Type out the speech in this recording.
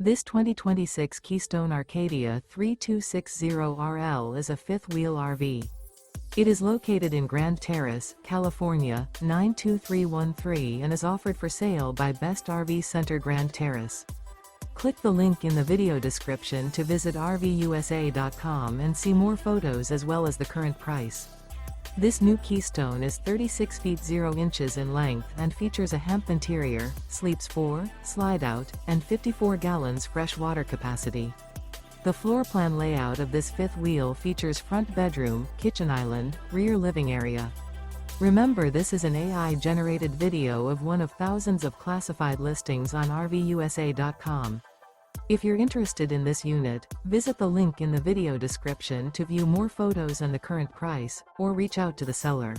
This 2026 Keystone Arcadia 3260RL is a fifth-wheel RV. It is located in Grand Terrace, California, 92313 and is offered for sale by Best RV Center Grand Terrace. Click the link in the video description to visit RVUSA.com and see more photos as well as the current price. This new Keystone is 36 feet 0 inches in length and features a hemp interior, sleeps 4, slide-out, and 54 gallons fresh water capacity. The floor plan layout of this fifth wheel features front bedroom, kitchen island, rear living area. Remember, this is an AI-generated video of one of thousands of classified listings on RVUSA.com. If you're interested in this unit, visit the link in the video description to view more photos and the current price, or reach out to the seller.